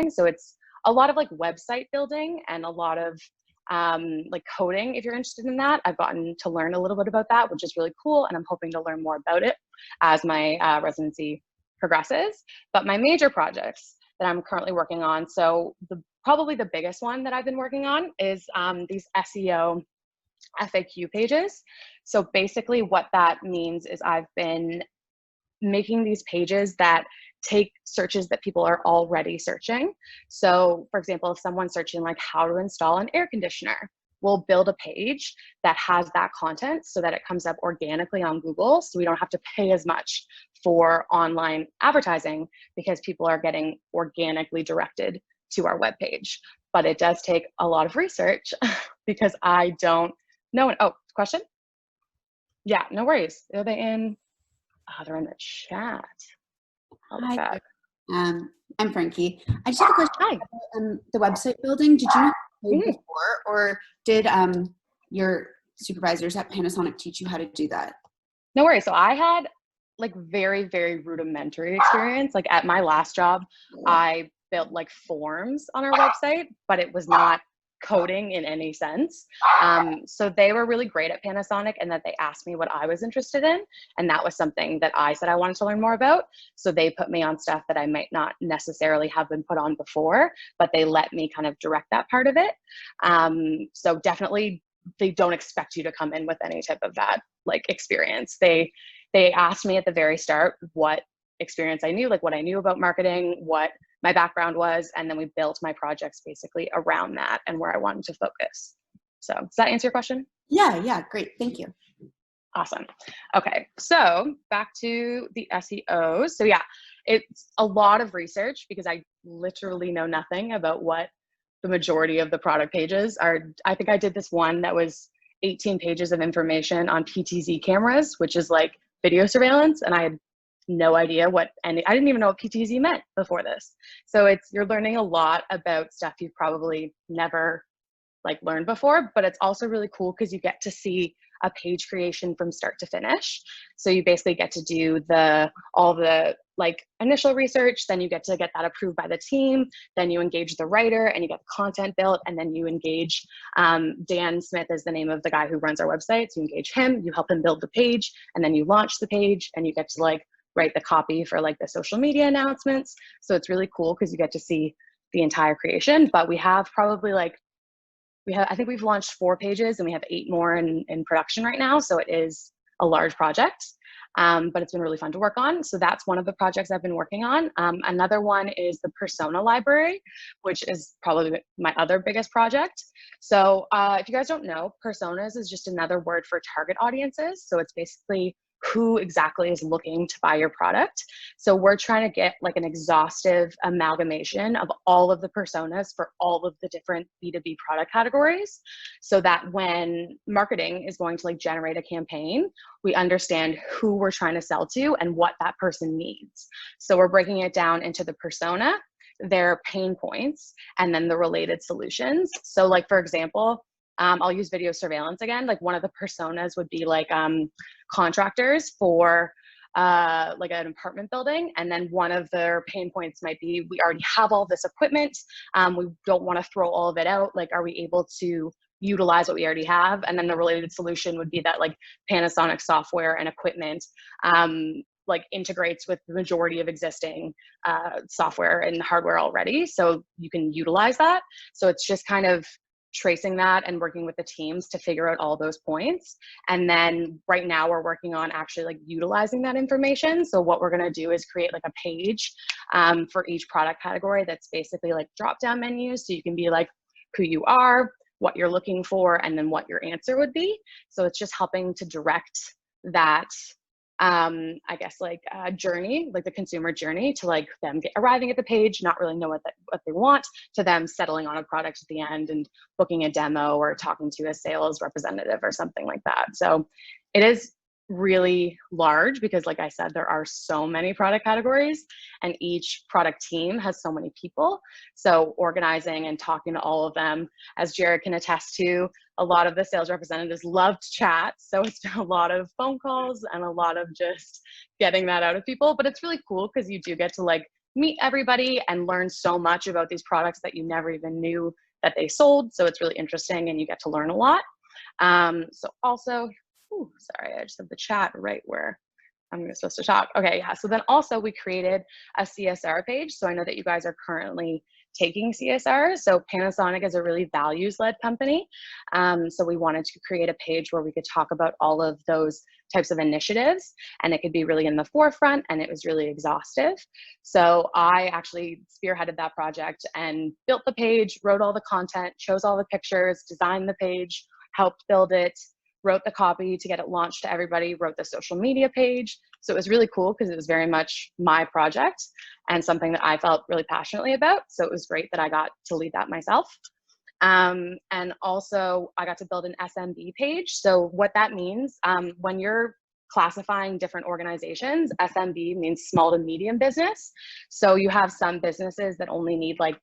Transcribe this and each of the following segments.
So it's a lot of like website building and a lot of like coding. If you're interested in that, I've gotten to learn a little bit about that, which is really cool. And I'm hoping to learn more about it as my residency progresses. But my major projects that I'm currently working on, so probably the biggest one that I've been working on is these SEO FAQ pages. So basically what that means is I've been making these pages that take searches that people are already searching. So for example, if someone's searching like how to install an air conditioner, we'll build a page that has that content so that it comes up organically on Google. So we don't have to pay as much for online advertising because people are getting organically directed to our webpage. But it does take a lot of research because I don't know. Oh, question? Yeah, no worries. Are they in? Oh, they're in the chat. Hi, I'm Frankie. I just have a question. Hi. The website building, did you know how to code before, or did your supervisors at Panasonic teach you how to do that? No worries. So I had like very, very rudimentary experience. Like at my last job, I built like forms on our website, but it was not coding in any sense. So they were really great at Panasonic and that they asked me what I was interested in. And that was something that I said I wanted to learn more about. So they put me on stuff that I might not necessarily have been put on before, but they let me kind of direct that part of it. So definitely they don't expect you to come in with any type of that like experience. They asked me at the very start what experience I knew, like what I knew about marketing, what my background was, and then we built my projects basically around that and where I wanted to focus. So does that answer your question? Yeah, great. Thank you. Awesome. Okay, so back to the SEOs. So yeah, it's a lot of research because I literally know nothing about what the majority of the product pages are. I think I did this one that was 18 pages of information on PTZ cameras, which is like video surveillance, and I had no idea I didn't even know what PTZ meant before this. So you're learning a lot about stuff you've probably never like learned before, but it's also really cool because you get to see a page creation from start to finish. So you basically get to do all the like initial research, then you get to get that approved by the team, then you engage the writer and you get the content built, and then you engage Dan Smith is the name of the guy who runs our website. So you engage him, you help him build the page, and then you launch the page and you get to like write the copy for like the social media announcements. So it's really cool because you get to see the entire creation. But we have probably like, I think we've launched 4 pages and we have 8 more in production right now. So it is a large project, but it's been really fun to work on. So that's one of the projects I've been working on. Another one is the persona library, which is probably my other biggest project. So if you guys don't know, personas is just another word for target audiences. So it's basically who exactly is looking to buy your product. So we're trying to get like an exhaustive amalgamation of all of the personas for all of the different B2B product categories, so that when marketing is going to like generate a campaign, we understand who we're trying to sell to and what that person needs. So we're breaking it down into the persona, their pain points, and then the related solutions. So like, for example, I'll use video surveillance again. Like one of the personas would be like contractors for like an apartment building. And then one of their pain points might be, we already have all this equipment. We don't want to throw all of it out. Like, are we able to utilize what we already have? And then the related solution would be that like Panasonic software and equipment like integrates with the majority of existing software and hardware already. So you can utilize that. So it's just kind of tracing that and working with the teams to figure out all those points. And then right now we're working on actually like utilizing that information. So what we're going to do is create like a page for each product category that's basically like drop down menus. So you can be like who you are, what you're looking for, and then what your answer would be. So it's just helping to direct that I guess like journey, like the consumer journey, to like them arriving at the page, not really know what they want, to them settling on a product at the end and booking a demo or talking to a sales representative or something like that. So it is really large because, like I said, there are so many product categories and each product team has so many people. So organizing and talking to all of them, as Jared can attest to, a lot of the sales representatives love to chat. So it's been a lot of phone calls and a lot of just getting that out of people. But it's really cool because you do get to like meet everybody and learn so much about these products that you never even knew that they sold. So it's really interesting and you get to learn a lot. So also, sorry, I just have the chat right where I'm supposed to talk. Okay, yeah. So then also we created a CSR page. So I know that you guys are currently taking CSR. So Panasonic is a really values-led company. So we wanted to create a page where we could talk about all of those types of initiatives, and it could be really in the forefront, and it was really exhaustive. So I actually spearheaded that project and built the page, wrote all the content, chose all the pictures, designed the page, helped build it, wrote the copy to get it launched to everybody, wrote the social media page. So it was really cool because it was very much my project and something that I felt really passionately about. So it was great that I got to lead that myself. And also I got to build an SMB page. So what that means, when you're classifying different organizations, SMB means small to medium business. So you have some businesses that only need like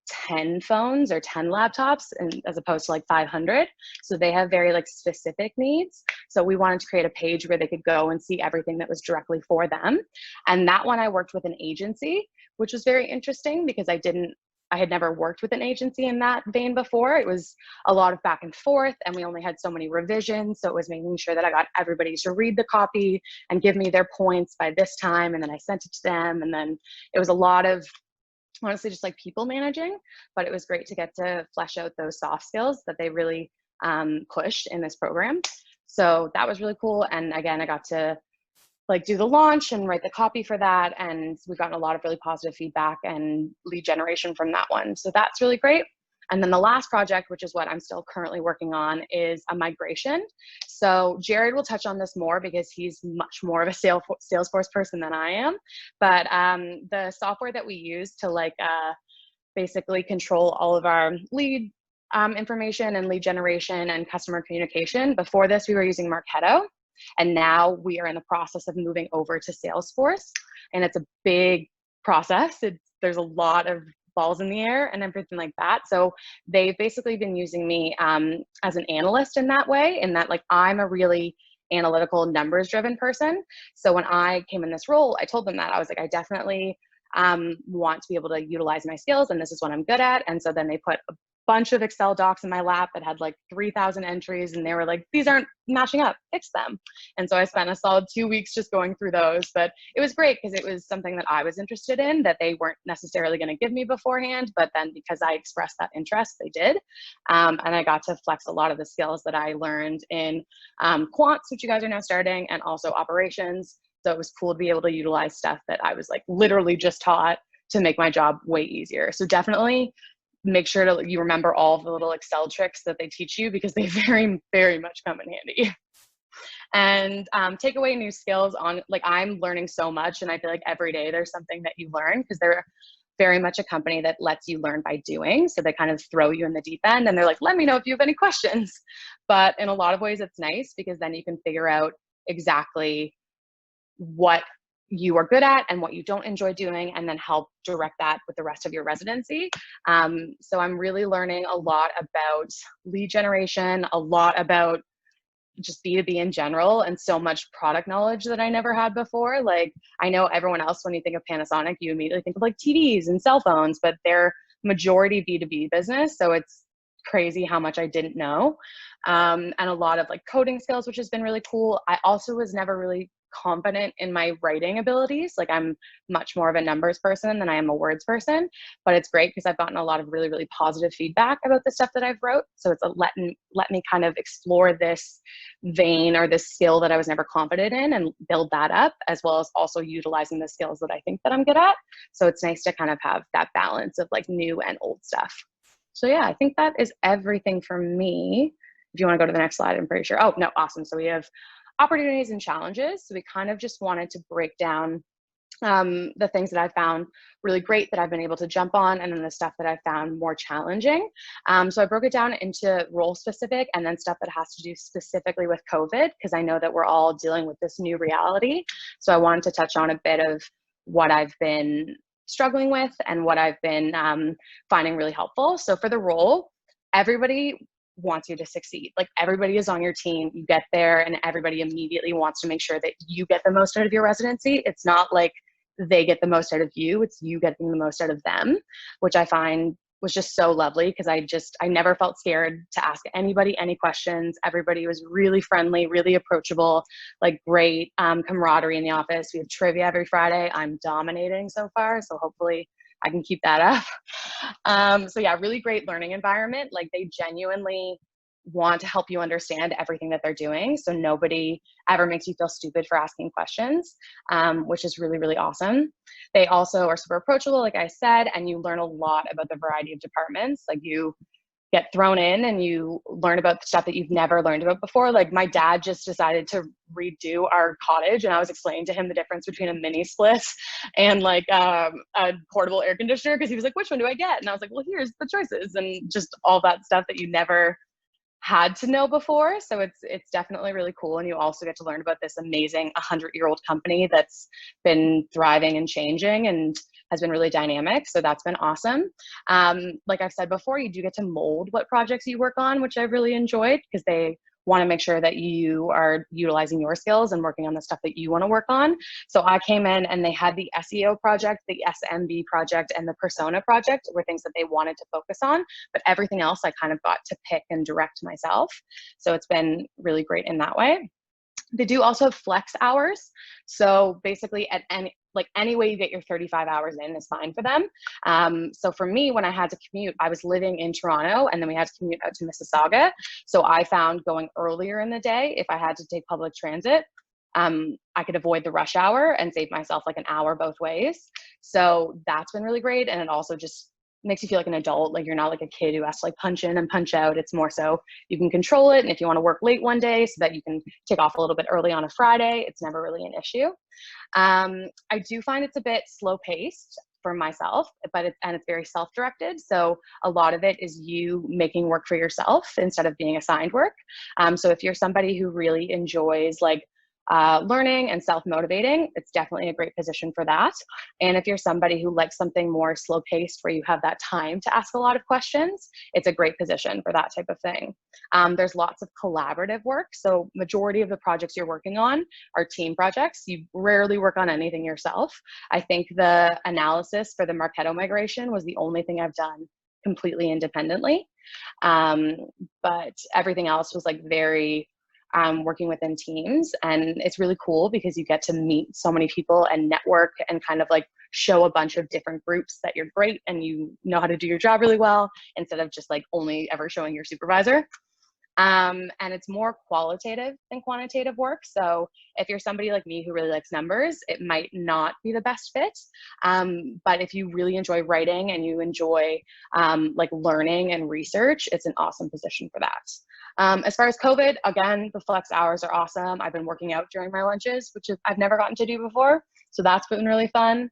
10 phones or 10 laptops, and as opposed to like 500. So they have very like specific needs. So we wanted to create a page where they could go and see everything that was directly for them. And that one I worked with an agency, which was very interesting because I had never worked with an agency in that vein before. It was a lot of back and forth, and we only had so many revisions. So it was making sure that I got everybody to read the copy and give me their points by this time. And then I sent it to them. And then it was a lot of, honestly, just like people managing, but it was great to get to flesh out those soft skills that they really pushed in this program. So that was really cool. And again, I got to like do the launch and write the copy for that. And we've gotten a lot of really positive feedback and lead generation from that one. So that's really great. And then the last project, which is what I'm still currently working on, is a migration. So Jared will touch on this more because he's much more of a Salesforce person than I am. But the software that we use to like basically control all of our lead information and lead generation and customer communication. Before this, we were using Marketo. And now we are in the process of moving over to Salesforce. And it's a big process. There's a lot of balls in the air and everything like that. So they've basically been using me as an analyst in that way, in that like I'm a really analytical, numbers driven person. So when I came in this role, I told them that I was like, I definitely want to be able to utilize my skills, and this is what I'm good at. And so then they put a bunch of Excel docs in my lap that had like 3,000 entries, and they were like, these aren't matching up, fix them. And so I spent a solid 2 weeks just going through those, but it was great because it was something that I was interested in that they weren't necessarily going to give me beforehand, but then because I expressed that interest, they did. And I got to flex a lot of the skills that I learned in quants, which you guys are now starting, and also operations. So it was cool to be able to utilize stuff that I was like literally just taught to make my job way easier. So definitely make sure to you remember all of the little Excel tricks that they teach you because they very, very much come in handy. And take away new skills on, like, I'm learning so much, and I feel like every day there's something that you learn because they're very much a company that lets you learn by doing. So they kind of throw you in the deep end and they're like, let me know if you have any questions. But in a lot of ways it's nice because then you can figure out exactly what you are good at and what you don't enjoy doing, and then help direct that with the rest of your residency. So I'm really learning a lot about lead generation, a lot about just B2B in general, and so much product knowledge that I never had before. Like, I know everyone else, when you think of Panasonic, you immediately think of like TVs and cell phones, but they're majority B2B business. So it's crazy how much I didn't know. And a lot of like coding skills, which has been really cool. I also was never really confident in my writing abilities. Like, I'm much more of a numbers person than I am a words person, but it's great because I've gotten a lot of really, really positive feedback about the stuff that I've wrote. So it's let me kind of explore this vein or this skill that I was never confident in and build that up, as well as also utilizing the skills that I think that I'm good at. So it's nice to kind of have that balance of like new and old stuff. So yeah, I think that is everything for me. If you want to go to the next slide, I'm pretty sure. Oh, no, awesome. So we have opportunities and challenges. So we kind of just wanted to break down the things that I found really great that I've been able to jump on, and then the stuff that I found more challenging. So I broke it down into role specific and then stuff that has to do specifically with COVID, because I know that we're all dealing with this new reality. So I wanted to touch on a bit of what I've been struggling with and what I've been finding really helpful. So for the role, everybody wants you to succeed. Like, everybody is on your team. You get there and everybody immediately wants to make sure that you get the most out of your residency. It's not like they get the most out of you. It's you getting the most out of them, which I find was just so lovely, because I never felt scared to ask anybody any questions. Everybody was really friendly, really approachable, like great camaraderie in the office. We have trivia every Friday. I'm dominating so far, so hopefully I can keep that up. So yeah, really great learning environment. Like, they genuinely want to help you understand everything that they're doing. So nobody ever makes you feel stupid for asking questions, which is really, really awesome. They also are super approachable, like I said, and you learn a lot about the variety of departments. Like, you get thrown in and you learn about stuff that you've never learned about before. Like, my dad just decided to redo our cottage, and I was explaining to him the difference between a mini split and like a portable air conditioner, because he was like, which one do I get? And I was like, well, here's the choices, and just all that stuff that you never had to know before. So it's definitely really cool. And you also get to learn about this amazing 100-year-old company that's been thriving and changing and has been really dynamic. So that's been awesome. Like I've said before, you do get to mold what projects you work on, which I've really enjoyed, because they want to make sure that you are utilizing your skills and working on the stuff that you want to work on. So I came in and they had the SEO project, the SMB project, and the persona project were things that they wanted to focus on, but everything else I kind of got to pick and direct myself. So it's been really great in that way. They do also have flex hours. So basically at any way you get your 35 hours in is fine for them. So for me, when I had to commute, I was living in Toronto and then we had to commute out to Mississauga. So I found going earlier in the day, if I had to take public transit, I could avoid the rush hour and save myself like an hour both ways. So that's been really great. And it also just makes you feel like an adult. Like, you're not like a kid who has to like punch in and punch out. It's more so you can control it. And if you want to work late one day so that you can take off a little bit early on a Friday, it's never really an issue. I do find it's a bit slow paced for myself, but it's very self-directed. So a lot of it is you making work for yourself instead of being assigned work. So if you're somebody who really enjoys like learning and self-motivating, it's definitely a great position for that. And if you're somebody who likes something more slow-paced where you have that time to ask a lot of questions, it's a great position for that type of thing. There's lots of collaborative work. So majority of the projects you're working on are team projects. You rarely work on anything yourself. I think the analysis for the Marketo migration was the only thing I've done completely independently. But everything else was like very working within teams. And it's really cool because you get to meet so many people and network and kind of like show a bunch of different groups that you're great and you know how to do your job really well, instead of just like only ever showing your supervisor. And it's more qualitative than quantitative work. So if you're somebody like me who really likes numbers, it might not be the best fit. But if you really enjoy writing and you enjoy like learning and research, it's an awesome position for that. As far as COVID, again, the flex hours are awesome. I've been working out during my lunches, which I've never gotten to do before. So that's been really fun.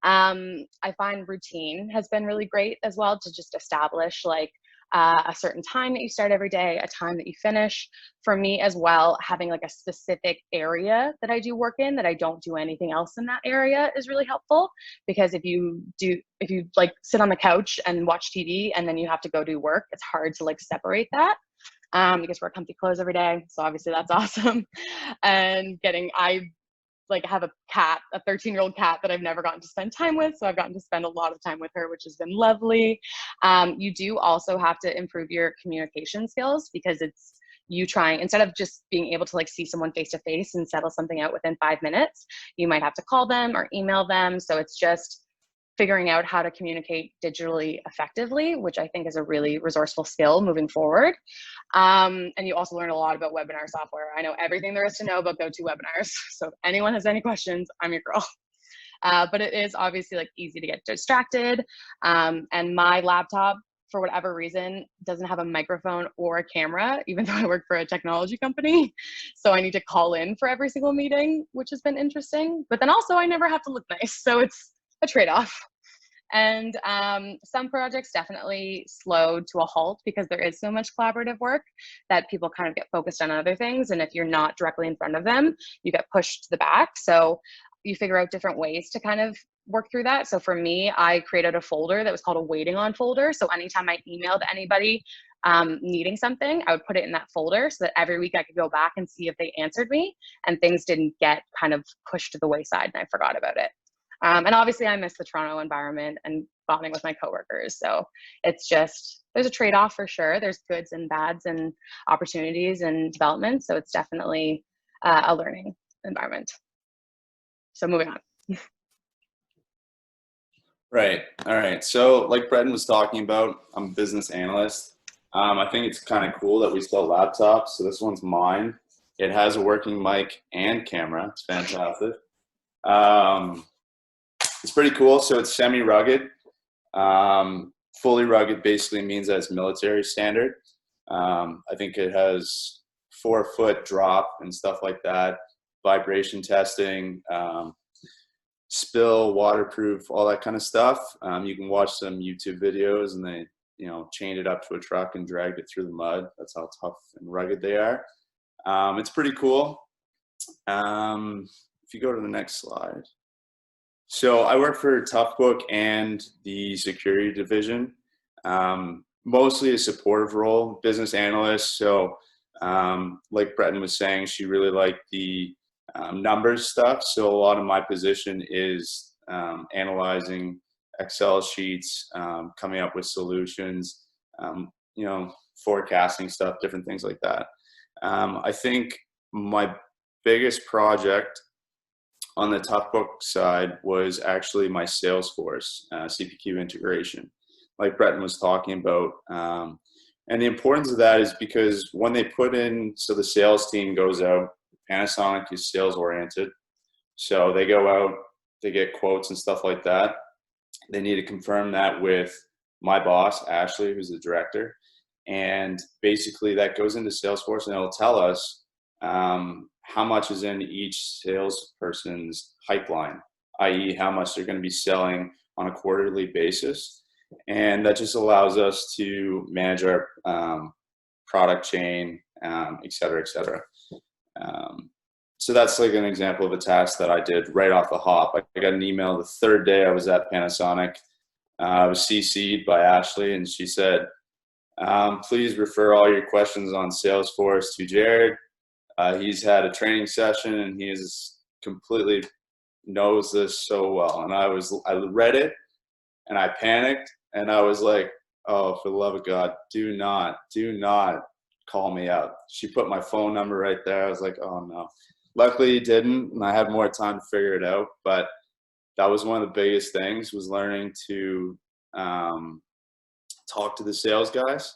I find routine has been really great as well, to just establish like a certain time that you start every day, a time that you finish. For me as well, having like a specific area that I do work in, that I don't do anything else in that area, is really helpful. Because if you like sit on the couch and watch TV and then you have to go do work, it's hard to like separate that. Because wear comfy clothes every day. So obviously that's awesome. And I like have a 13-year-old cat that I've never gotten to spend time with. So I've gotten to spend a lot of time with her, which has been lovely. You do also have to improve your communication skills, because it's you trying, instead of just being able to like see someone face to face and settle something out within 5 minutes, you might have to call them or email them. So it's just figuring out how to communicate digitally effectively, which I think is a really resourceful skill moving forward. And you also learn a lot about webinar software. I know everything there is to know about GoToWebinars. So if anyone has any questions, I'm your girl. But it is obviously like easy to get distracted. And my laptop, for whatever reason, doesn't have a microphone or a camera, even though I work for a technology company. So I need to call in for every single meeting, which has been interesting. But then also I never have to look nice. So it's a trade-off. And some projects definitely slowed to a halt because there is so much collaborative work that people kind of get focused on other things. And if you're not directly in front of them, you get pushed to the back. So you figure out different ways to kind of work through that. So for me, I created a folder that was called a waiting on folder. So anytime I emailed anybody needing something, I would put it in that folder so that every week I could go back and see if they answered me and things didn't get kind of pushed to the wayside and I forgot about it. And obviously I miss the Toronto environment and bonding with my coworkers. So it's just, there's a trade-off for sure. There's goods and bads and opportunities and development. So it's definitely a learning environment. So moving on. Right. All right. So like Brendan was talking about, I'm a business analyst. I think it's kind of cool that we sell laptops. So this one's mine. It has a working mic and camera. It's fantastic. It's pretty cool. So it's semi-rugged. Fully rugged basically means that it's military standard. I think it has 4-foot drop and stuff like that, vibration testing, spill, waterproof, all that kind of stuff. You can watch some YouTube videos and they, chained it up to a truck and dragged it through the mud. That's how tough and rugged they are. It's pretty cool. If you go to the next slide. So I work for Toughbook and the security division, mostly a supportive role, business analyst. So like Breton was saying, she really liked the numbers stuff. So a lot of my position is analyzing Excel sheets, coming up with solutions, forecasting stuff, different things like that. I think my biggest project on the Toughbook side was actually my Salesforce CPQ integration, like Breton was talking about. And the importance of that is because when they put in, so the sales team goes out, Panasonic is sales oriented. So they go out, they get quotes and stuff like that. They need to confirm that with my boss, Ashley, who's the director. And basically that goes into Salesforce and it'll tell us how much is in each salesperson's pipeline, i.e. how much they're going to be selling on a quarterly basis. And that just allows us to manage our product chain, et cetera, et cetera. So that's like an example of a task that I did right off the hop. I got an email the third day I was at Panasonic. I was CC'd by Ashley and she said, please refer all your questions on Salesforce to Jared. He's had a training session and he is completely knows this so well. And I read it and I panicked and I was like, oh, for the love of God, do not call me out. She put my phone number right there. I was like, oh no. Luckily he didn't and I had more time to figure it out. But that was one of the biggest things, was learning to talk to the sales guys.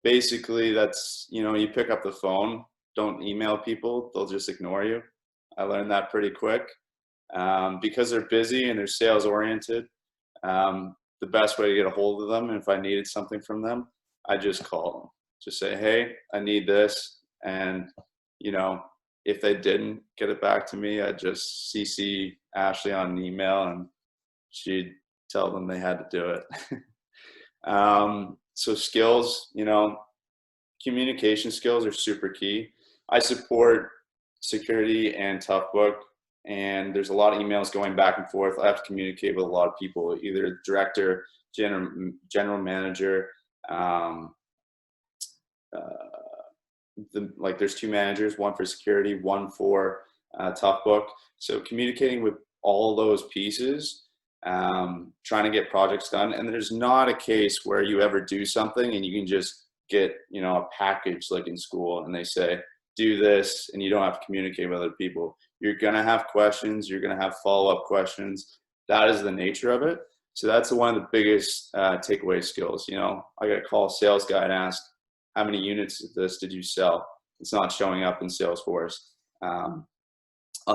Basically that's, you pick up the phone, don't email people, they'll just ignore you. I learned that pretty quick. Because they're busy and they're sales oriented, the best way to get a hold of them, and if I needed something from them, I just call them. Just say, hey, I need this. And, if they didn't get it back to me, I'd just CC Ashley on an email and she'd tell them they had to do it. So skills, communication skills are super key. I support security and Toughbook, and there's a lot of emails going back and forth. I have to communicate with a lot of people, either director, general manager. There's 2 managers, one for security, one for Toughbook. So communicating with all those pieces, trying to get projects done. And there's not a case where you ever do something and you can just get, a package like in school and they say, do this, and you don't have to communicate with other people. You're going to have questions. You're going to have follow-up questions. That is the nature of it. So that's one of the biggest takeaway skills. I got to call a sales guy and ask, how many units of this did you sell? It's not showing up in Salesforce. I'll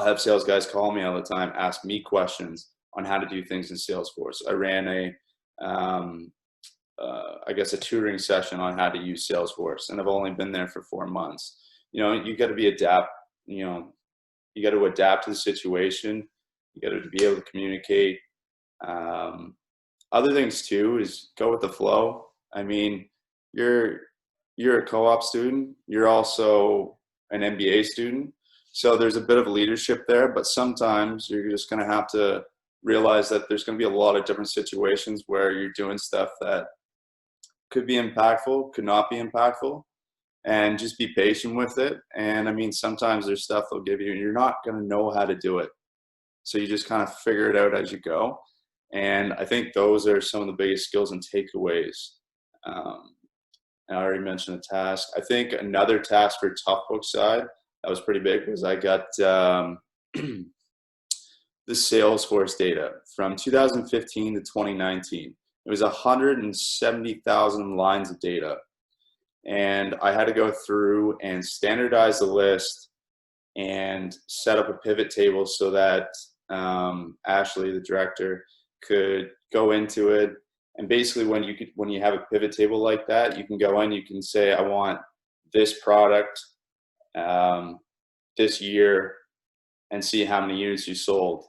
have sales guys call me all the time, ask me questions on how to do things in Salesforce. I ran a tutoring session on how to use Salesforce, and I've only been there for 4 months. You got to be you got to adapt to the situation. You got to be able to communicate. Other things too is go with the flow. I mean, you're a co-op student. You're also an MBA student. So there's a bit of leadership there, but sometimes you're just going to have to realize that there's going to be a lot of different situations where you're doing stuff that could be impactful, could not be impactful, and just be patient with it. And I mean, sometimes there's stuff they'll give you and you're not going to know how to do it. So you just kind of figure it out as you go. And I think those are some of the biggest skills and takeaways. I already mentioned the task. I think another task for Toughbook side that was pretty big was I got the Salesforce data from 2015 to 2019. It was 170,000 lines of data. And I had to go through and standardize the list and set up a pivot table so that Ashley, the director, could go into it. And basically when you have a pivot table like that, you can go in, you can say, I want this product this year, and see how many units you sold.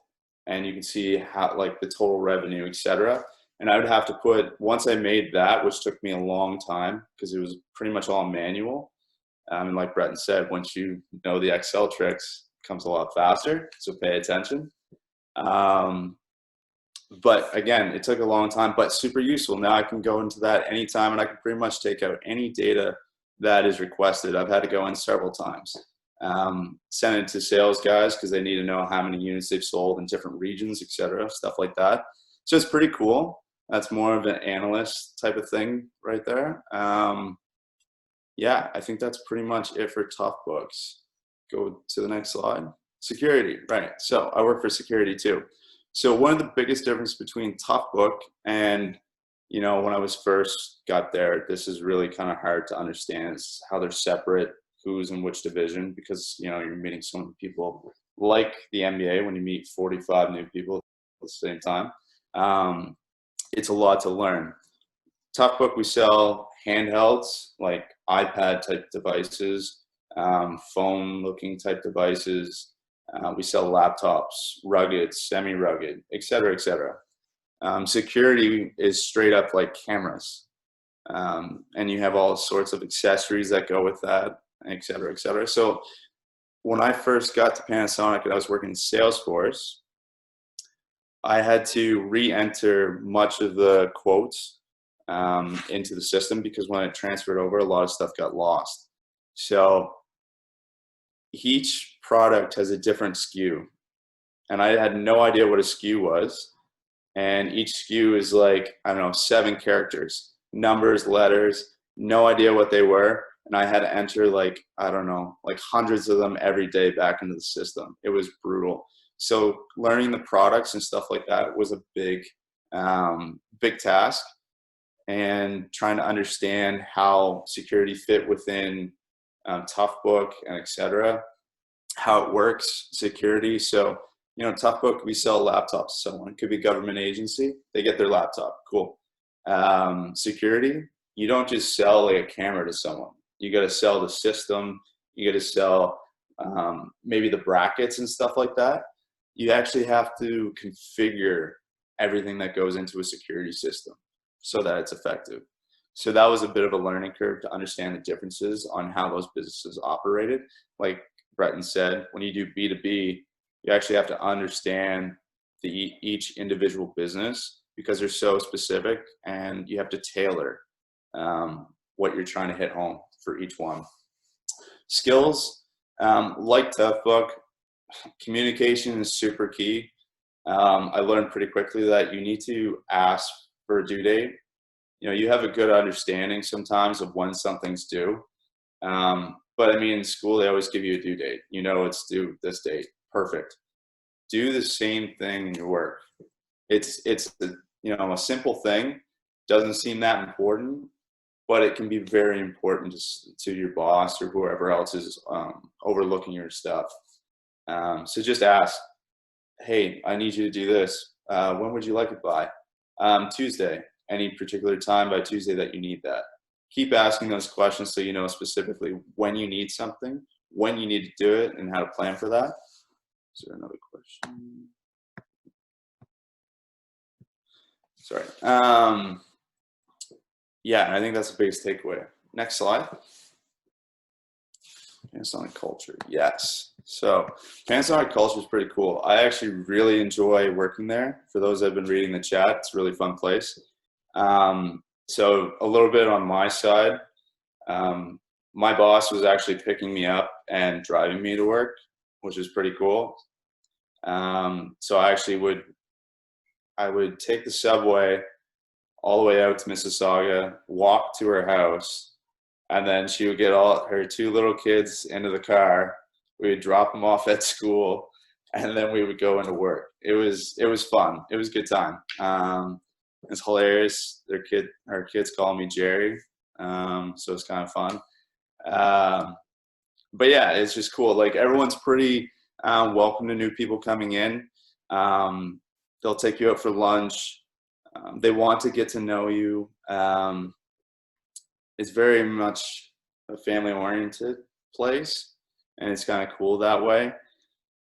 And you can see how, like, the total revenue, etc. And I would have to put, once I made that, which took me a long time because it was pretty much all manual. And like Breton said, once you know the Excel tricks, it comes a lot faster, so pay attention. But again, it took a long time, but super useful. Now I can go into that anytime, and I can pretty much take out any data that is requested. I've had to go in several times. Send it to sales guys because they need to know how many units they've sold in different regions, etc., stuff like that. So it's pretty cool. That's more of an analyst type of thing right there. Yeah, I think that's pretty much it for Toughbooks. Go to the next slide. Security, right. So I work for security too. So one of the biggest difference between Toughbook and, you know, when I was first got there, this is really kind of hard to understand, is how they're separate, who's in which division, because, you know, you're meeting so many people like the MBA when you meet 45 new people at the same time. It's a lot to learn. Toughbook, we sell handhelds like iPad type devices, phone looking type devices. We sell laptops, rugged, semi-rugged, et cetera, et cetera. Security is straight up like cameras. And you have all sorts of accessories that go with that, et cetera, et cetera. So when I first got to Panasonic and I was working in Salesforce, I had to re-enter much of the quotes into the system because when it transferred over, a lot of stuff got lost. So each product has a different SKU, and I had no idea what a SKU was. And each SKU is like, I don't know, 7 characters, numbers, letters, no idea what they were. And I had to enter like, I don't know, like hundreds of them every day back into the system. It was brutal. So learning the products and stuff like that was a big, big task. And trying to understand how security fit within Toughbook and et cetera, how it works, security. So, you know, Toughbook, we sell laptops to someone. It could be a government agency. They get their laptop. Cool. Security, you don't just sell like a camera to someone. You got to sell the system. You got to sell maybe the brackets and stuff like that. You actually have to configure everything that goes into a security system so that it's effective. So that was a bit of a learning curve to understand the differences on how those businesses operated. Like Breton said, when you do B2B, you actually have to understand each individual business because they're so specific, and you have to tailor what you're trying to hit home for each one. Skills, like Toughbook, communication is super key. I learned pretty quickly that you need to ask for a due date. You know, you have a good understanding sometimes of when something's due. But I mean, in school, they always give you a due date. You know, it's due this date. Perfect. Do the same thing in your work. It's you know, a simple thing, doesn't seem that important, but it can be very important to your boss or whoever else is overlooking your stuff. So just ask, hey, I need you to do this. When would you like it by? Tuesday. Any particular time by Tuesday that you need that. Keep asking those questions so you know specifically when you need something, when you need to do it, and how to plan for that. Is there another question? Sorry. Yeah, I think that's the biggest takeaway. Next slide. Panasonic culture, yes. So Panasonic culture is pretty cool. I actually really enjoy working there. For those that have been reading the chat, it's a really fun place. So a little bit on my side, my boss was actually picking me up and driving me to work, which is pretty cool. So I would take the subway all the way out to Mississauga, walk to her house, and then she would get all her 2 little kids into the car. We would drop them off at school, and then we would go into work. It was fun. It was a good time. It's hilarious. Her kids call me Jerry, so it's kind of fun. But yeah, it's just cool. Like, everyone's pretty welcome to new people coming in. They'll take you out for lunch. They want to get to know you. It's very much a family-oriented place, and it's kind of cool that way.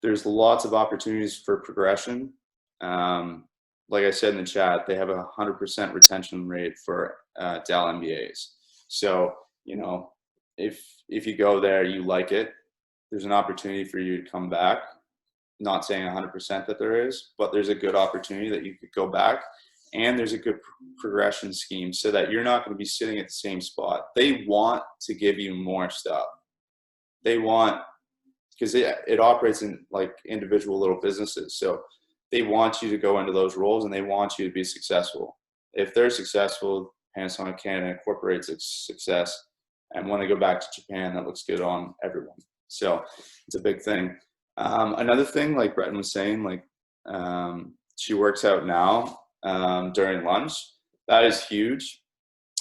There's lots of opportunities for progression. Like I said in the chat, they have a 100% retention rate for Dal MBAs. So, you know, if you go there, you like it, there's an opportunity for you to come back. Not saying 100% that there is, but there's a good opportunity that you could go back, and there's a good progression scheme so that you're not going to be sitting at the same spot. They want to give you more stuff. They want, because it operates in like individual little businesses. So they want you to go into those roles, and they want you to be successful. If they're successful, Panasonic Canada incorporates its success. And when they go back to Japan, that looks good on everyone. So it's a big thing. Another thing, like Breton was saying, like she works out now during lunch. That is huge.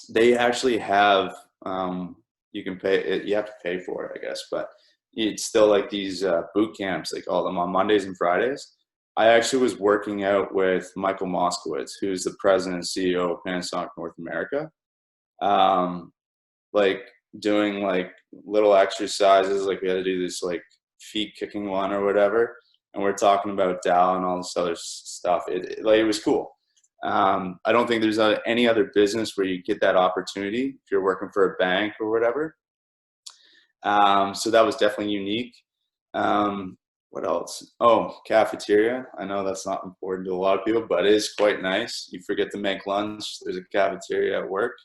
They actually have, you can pay it, you have to pay for it, I guess, but it's still like these boot camps, they call them, on Mondays and Fridays. I actually was working out with Michael Moskowitz, who's the president and CEO of Panasonic North America. Like doing like little exercises, like we had to do this like feet kicking one or whatever, and we're talking about Dal and all this other stuff. It was cool. I don't think there's any other business where you get that opportunity if you're working for a bank or whatever. So that was definitely unique. What else? Oh, cafeteria. I know that's not important to a lot of people, but it is quite nice. You forget to make lunch, there's a cafeteria at work.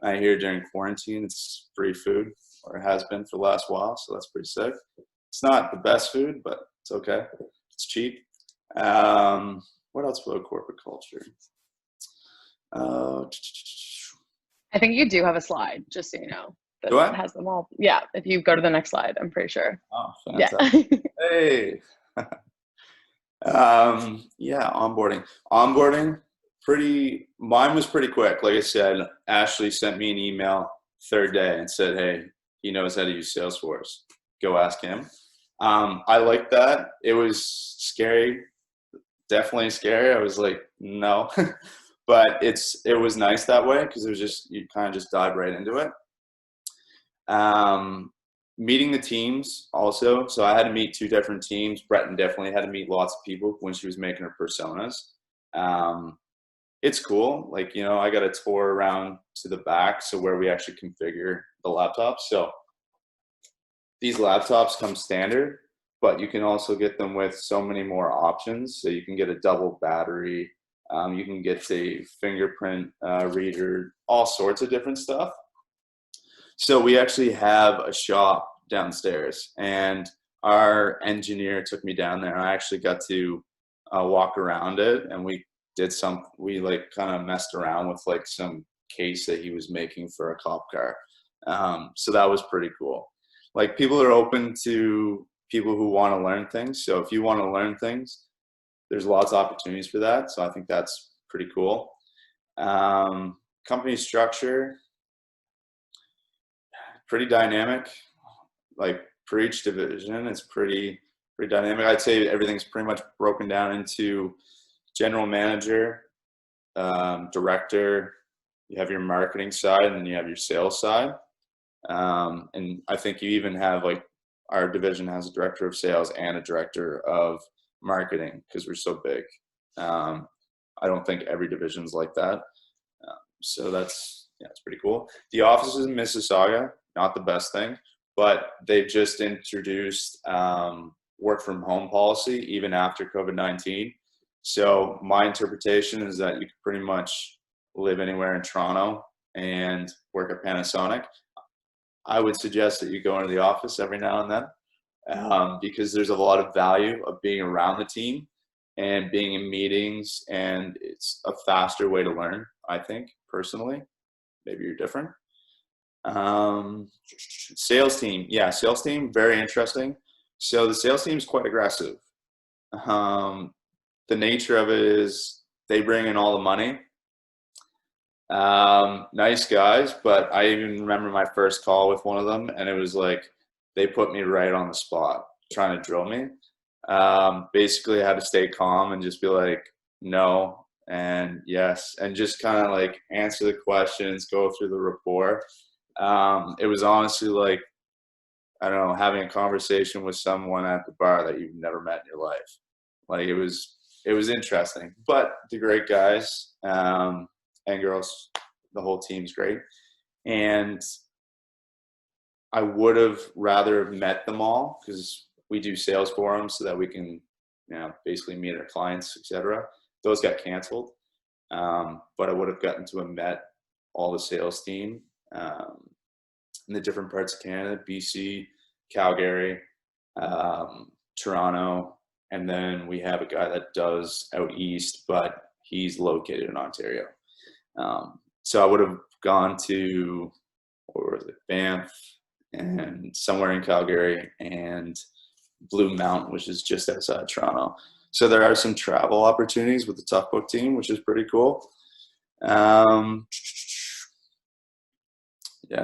I hear during quarantine it's free food, or it has been for the last while, so that's pretty sick. It's not the best food, but it's okay. It's cheap. What else about corporate culture? I think you do have a slide, just so you know. That Do I? has them all. Yeah, if you go to the next slide, I'm pretty sure. Oh, fantastic. Yeah. Hey. Yeah, onboarding. Mine was pretty quick. Like I said, Ashley sent me an email third day and said, hey, he knows how to use Salesforce. Go ask him. I liked that. It was scary. Definitely scary. I was like, no. But it was nice that way, because it was just, you kind of just dive right into it. Meeting the teams also. So I had to meet 2 different teams. Breton definitely had to meet lots of people when she was making her personas. It's cool. Like, you know, I got a tour around to the back, so where we actually configure the laptops. So these laptops come standard, but you can also get them with so many more options. So you can get a double battery. You can get a fingerprint reader, all sorts of different stuff. So we actually have a shop downstairs, and our engineer took me down there. I actually got to walk around it, and we like kind of messed around with like some case that he was making for a cop car. So that was pretty cool. Like, people are open to people who want to learn things. So if you want to learn things, there's lots of opportunities for that. So I think that's pretty cool. Company structure, pretty dynamic. Like, for each division, it's pretty dynamic. I'd say everything's pretty much broken down into general manager, director. You have your marketing side, and then you have your sales side. And I think you even have, like, our division has a director of sales and a director of marketing, because we're so big. I don't think every division's like that. So that's pretty cool. The office is in Mississauga, not the best thing, but they've just introduced work from home policy even after COVID-19. So my interpretation is that you can pretty much live anywhere in Toronto and work at Panasonic. I would suggest that you go into the office every now and then. because there's a lot of value of being around the team and being in meetings, and it's a faster way to learn, I think, personally. Maybe you're different. Sales team. Yeah, sales team, very interesting. So the sales team is quite aggressive. The nature of it is they bring in all the money. Nice guys, but I even remember my first call with one of them, and it was like they put me right on the spot trying to drill me. Basically I had to stay calm and just be like, no and yes, and just kind of like answer the questions, go through the rapport. It was honestly like, I don't know, having a conversation with someone at the bar that you've never met in your life. Like it was interesting, but the great guys and girls, the whole team's great. And I would have rather met them all, because we do sales forums so that we can, basically meet our clients, etc. Those got canceled, but I would have gotten to have met all the sales team in the different parts of Canada, BC, Calgary, Toronto, and then we have a guy that does out east, but he's located in Ontario. So I would have gone to, where was it, Banff, and somewhere in Calgary, and Blue Mountain, which is just outside Toronto. So there are some travel opportunities with the Toughbook team, which is pretty cool. Yeah,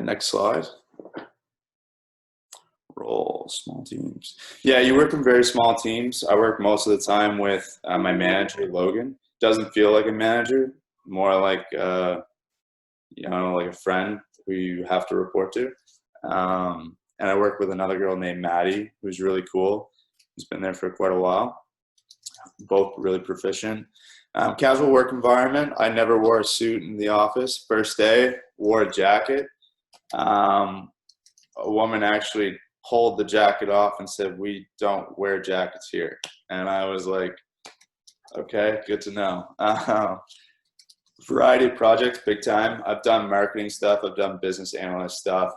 next slide. Role, small teams. Yeah, you work in very small teams. I work most of the time with my manager, Logan. Doesn't feel like a manager, more like like a friend who you have to report to. And I work with another girl named Maddie, who's really cool. Who's been there for quite a while. Both really proficient. Casual work environment. I never wore a suit in the office. First day, wore a jacket. A woman actually pulled the jacket off and said, "We don't wear jackets here." And I was like, okay, good to know. Variety of projects, big time. I've done marketing stuff. I've done business analyst stuff.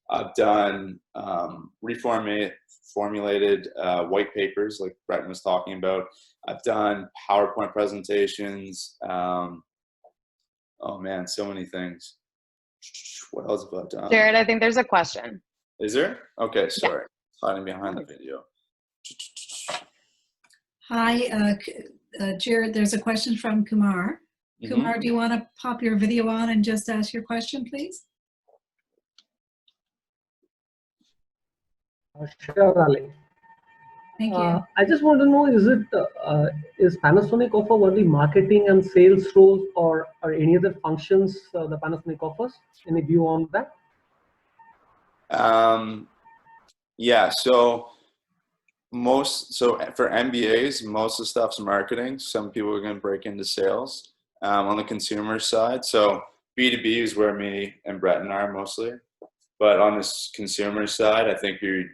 I've done formulated white papers like Breton was talking about. I've done PowerPoint presentations. Oh man, so many things. What else have I done? Jared, I think there's a question. Is there? Okay, sorry. Yeah. Hiding behind the video. Hi, Jared, there's a question from Kumar. Mm-hmm. Kumar, do you want to pop your video on and just ask your question, please? Sure, Ali. Thank you. I just want to know, is Panasonic offer only marketing and sales roles, or any other functions the Panasonic offers? Any view on that? Yeah, so for MBAs, most of the stuff's marketing. Some people are going to break into sales on the consumer side. So B2B is where me and Breton are mostly. But on this consumer side, I think there's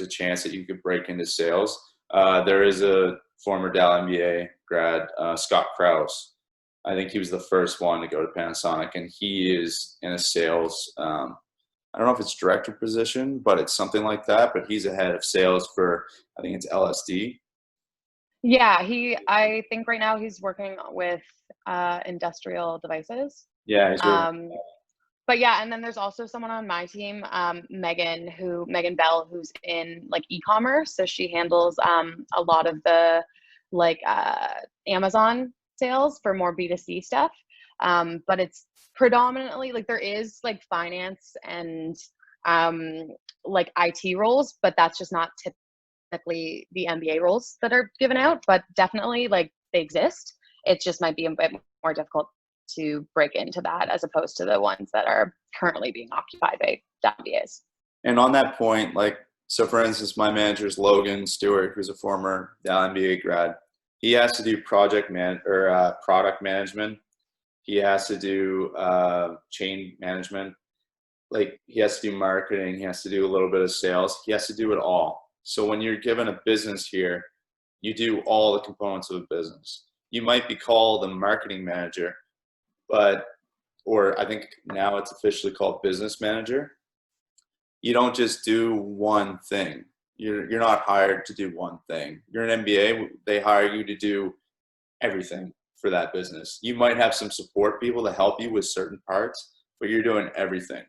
a chance that you could break into sales. There is a former Dal MBA grad, Scott Krause. I think he was the first one to go to Panasonic, and he is in a sales, I don't know if it's director position, but it's something like that. But he's a head of sales for, I think it's LSD. Yeah, I think right now he's working with industrial devices. Yeah, he's working. But yeah, and then there's also someone on my team, Megan Bell, who's in like e-commerce. So she handles a lot of the Amazon sales for more B2C stuff. But it's predominantly like there is like finance and like IT roles, but that's just not typically the MBA roles that are given out, but definitely like they exist. It just might be a bit more difficult to break into that as opposed to the ones that are currently being occupied by MBAs. And on that point, so for instance, my manager is Logan Stewart, who's a former MBA grad. He has to do product management. He has to do chain management. Like he has to do marketing. He has to do a little bit of sales. He has to do it all. So when you're given a business here, you do all the components of a business. You might be called a marketing manager, or I think now it's officially called business manager. you don't just do one thing. You're not hired to do one thing. You're an MBA, they hire you to do everything for that business. You might have some support people to help you with certain parts, but you're doing everything.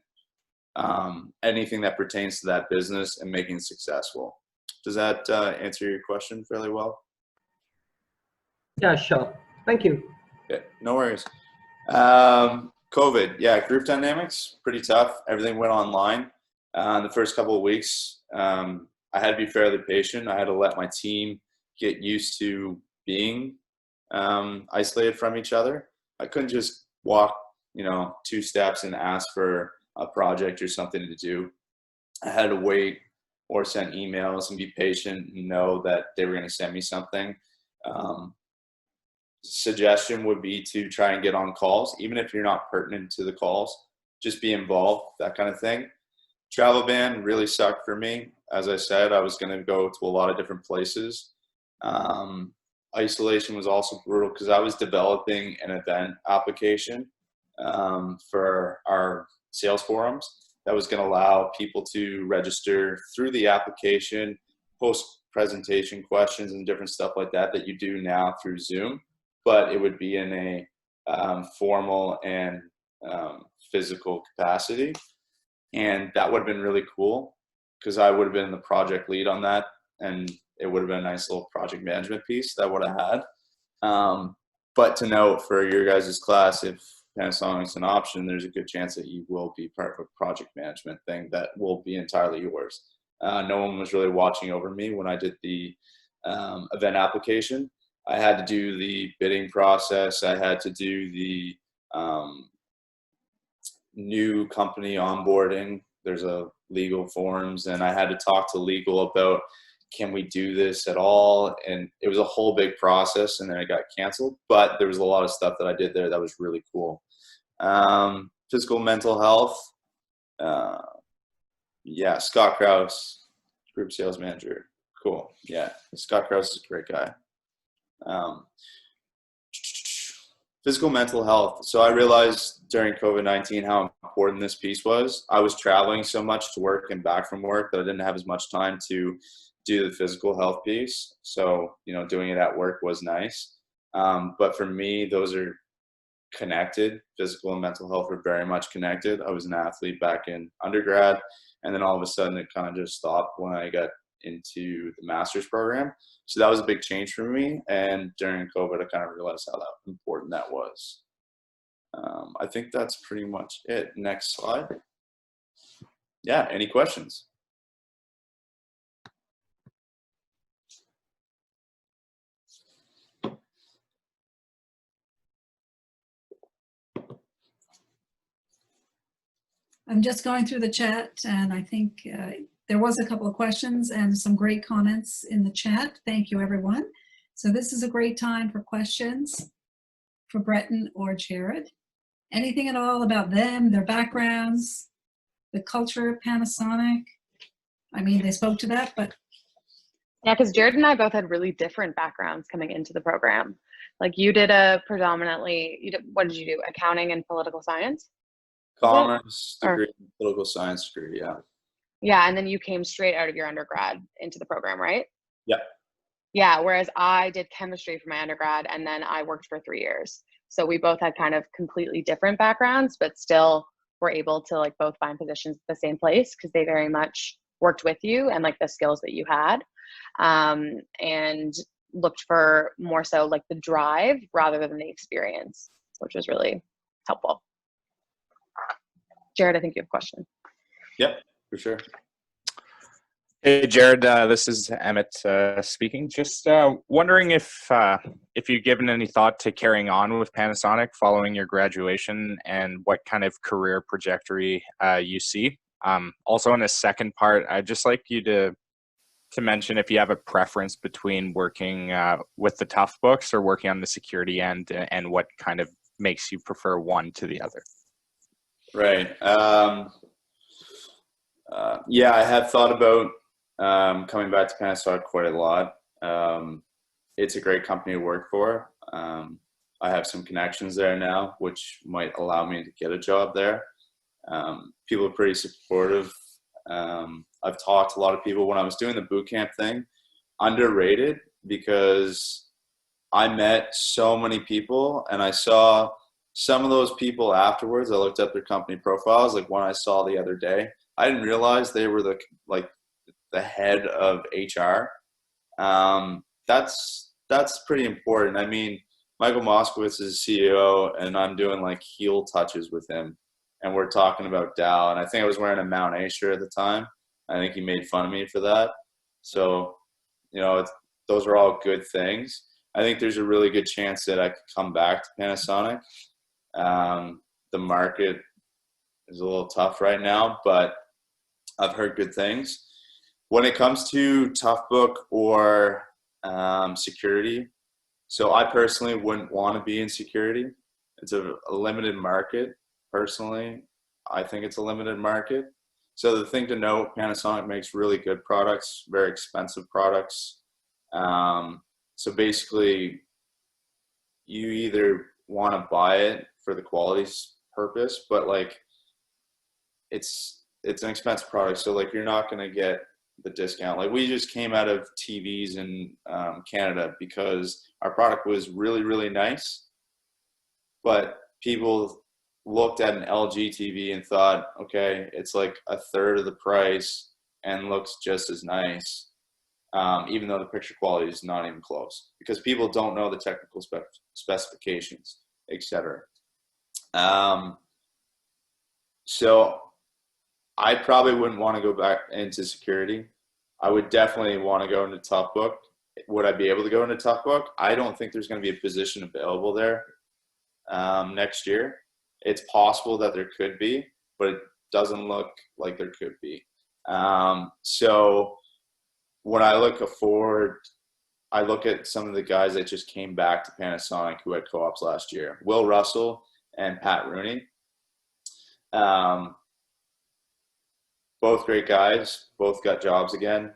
Anything that pertains to that business and making it successful. Does that answer your question fairly well? Yeah, sure. Thank you. Yeah, no worries. COVID, yeah, group dynamics, pretty tough. Everything went online. The first couple of weeks, I had to be fairly patient. I had to let my team get used to being isolated from each other. I couldn't just walk, 2 steps and ask for a project or something to do. I had to wait or send emails and be patient and know that they were going to send me something. Suggestion would be to try and get on calls, even if you're not pertinent to the calls, just be involved, that kind of thing. Travel ban really sucked for me. As I said, I was going to go to a lot of different places. Isolation was also brutal because I was developing an event application for our sales forums that was going to allow people to register through the application, post presentation questions and different stuff like that that you do now through Zoom, but it would be in a formal and physical capacity. And that would have been really cool because I would have been the project lead on that, and it would have been a nice little project management piece that I would have had. But to note for your guys' class, if Panasonic's an option, there's a good chance that you will be part of a project management thing that will be entirely yours. No one was really watching over me when I did the event application. I had to do the bidding process. I had to do the new company onboarding. There's a legal forms, and I had to talk to legal about, can we do this at all? And it was a whole big process, and then it got canceled. But there was a lot of stuff that I did there that was really cool. Physical mental health. Yeah, Scott Krause, group sales manager. Cool. Yeah, Scott Krause is a great guy. Physical mental health. So I realized during COVID-19 how important this piece was. I was traveling so much to work and back from work that I didn't have as much time to do the physical health piece. So, doing it at work was nice. But for me, those are connected. Physical and mental health are very much connected. I was an athlete back in undergrad, and then all of a sudden it kind of just stopped when I got into the master's program. So that was a big change for me. And during COVID, I kind of realized how important that was. I think that's pretty much it. Next slide. Yeah, any questions? I'm just going through the chat, and I think there was a couple of questions and some great comments in the chat. Thank you, everyone. So this is a great time for questions for Breton or Jared. Anything at all about them, their backgrounds, the culture of Panasonic? I mean, they spoke to that, but. Yeah, because Jared and I both had really different backgrounds coming into the program. Like you did what did you do? Accounting and political science? Commerce degree, political science degree, yeah. Yeah, and then you came straight out of your undergrad into the program, right? Yeah. Yeah, whereas I did chemistry for my undergrad, and then I worked for 3 years. So we both had kind of completely different backgrounds, but still were able to both find positions at the same place because they very much worked with you and the skills that you had, and looked for more so the drive rather than the experience, which was really helpful. Jared, I think you have a question. Yep, for sure. Hey, Jared, this is Emmett speaking. Just wondering if you've given any thought to carrying on with Panasonic following your graduation and what kind of career trajectory you see. Also, in a second part, I'd just like you to mention if you have a preference between working with the Toughbooks or working on the security end, and what kind of makes you prefer one to the other. Right. Yeah, I have thought about coming back to Panasonic quite a lot. It's a great company to work for. I have some connections there now, which might allow me to get a job there. People are pretty supportive. I've talked to a lot of people when I was doing the boot camp thing, underrated, because I met so many people and I saw some of those people afterwards. I looked at their company profiles, like one I saw the other day. I didn't realize they were the head of HR. That's pretty important. I mean, Michael Moskowitz is CEO, and I'm doing like heel touches with him, and we're talking about Dow. And I think I was wearing a Mount A shirt at the time. I think he made fun of me for that. So, you know, those are all good things. I think there's a really good chance that I could come back to Panasonic. The market is a little tough right now, but I've heard good things. When it comes to Toughbook or security, so I personally wouldn't want to be in security. It's a limited market. Personally, I think it's a limited market. So the thing to note, Panasonic makes really good products, very expensive products. So basically, you either want to buy it for the quality purpose, but like it's an expensive product. So like you're not going to get the discount. Like we just came out of TVs in Canada because our product was really, really nice, but people looked at an LG TV and thought, okay, it's like a third of the price and looks just as nice, even though the picture quality is not even close, because people don't know the technical specifications, etc. So I probably wouldn't want to go back into security. I would definitely want to go into Toughbook. Would I be able to go into Toughbook? I don't think there's going to be a position available there next year. It's possible that there could be, but it doesn't look like there could be. So when I look forward, I look at some of the guys that just came back to Panasonic who had co-ops last year, Will Russell and Pat Rooney. Both great guys, both got jobs again.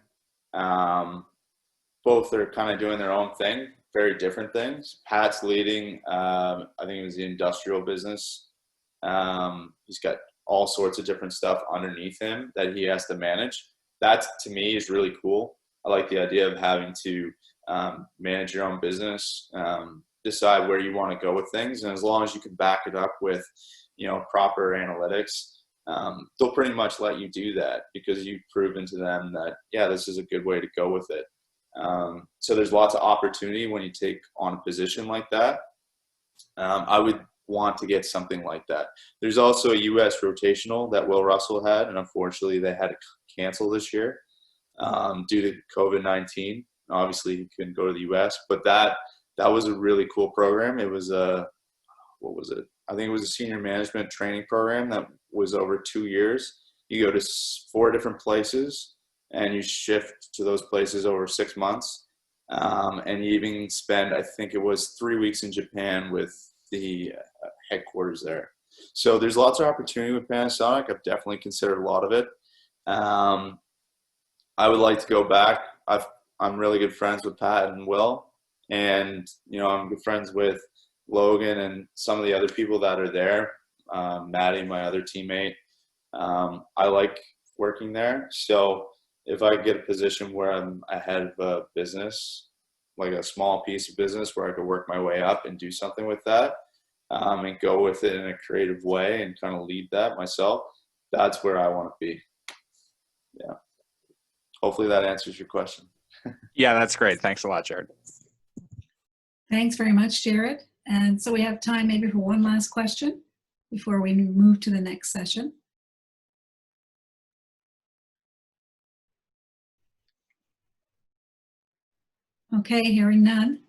Both are kind of doing their own thing, very different things. Pat's leading, I think it was the industrial business. He's got all sorts of different stuff underneath him that he has to manage. That to me is really cool. I like the idea of having to manage your own business, decide where you want to go with things. And as long as you can back it up with, you know, proper analytics, they'll pretty much let you do that because you've proven to them that, yeah, this is a good way to go with it. So there's lots of opportunity when you take on a position like that. I would want to get something like that. There's also a US rotational that Will Russell had, and unfortunately they had to cancel this year due to COVID-19. Obviously he couldn't go to the US, but that was a really cool program. It was what was it? I think it was a senior management training program that was over 2 years. You go to 4 different places and you shift to those places over 6 months. And you even spend, I think it was 3 weeks in Japan with the headquarters there. So there's lots of opportunity with Panasonic. I've definitely considered a lot of it. I would like to go back. I'm really good friends with Pat and Will, and you know, I'm good friends with Logan and some of the other people that are there. Maddie, my other teammate. I like working there. So if I get a position where I'm ahead of a business, like a small piece of business where I could work my way up and do something with that, and go with it in a creative way and kind of lead that myself, that's where I want to be. Yeah. Hopefully that answers your question. Yeah, that's great. Thanks a lot, Jared. Thanks very much, Jared. And so we have time maybe for one last question before we move to the next session. Okay, hearing none.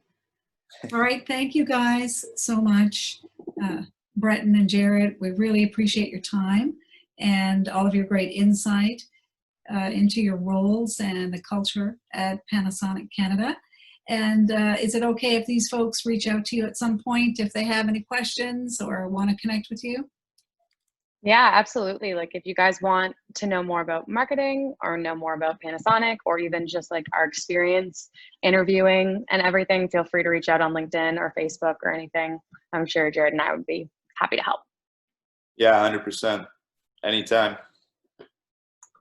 All right, thank you guys so much, Breton and Jared. We really appreciate your time and all of your great insight into your roles and the culture at Panasonic Canada. And is it okay if these folks reach out to you at some point if they have any questions or want to connect with you? Yeah, absolutely. Like if you guys want to know more about marketing or know more about Panasonic or even just like our experience interviewing and everything, feel free to reach out on LinkedIn or Facebook or anything. I'm sure Jared and I would be happy to help. Yeah, 100%. Anytime.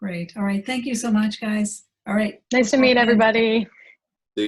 Great. All right. Thank you so much, guys. All right. Nice to meet everybody.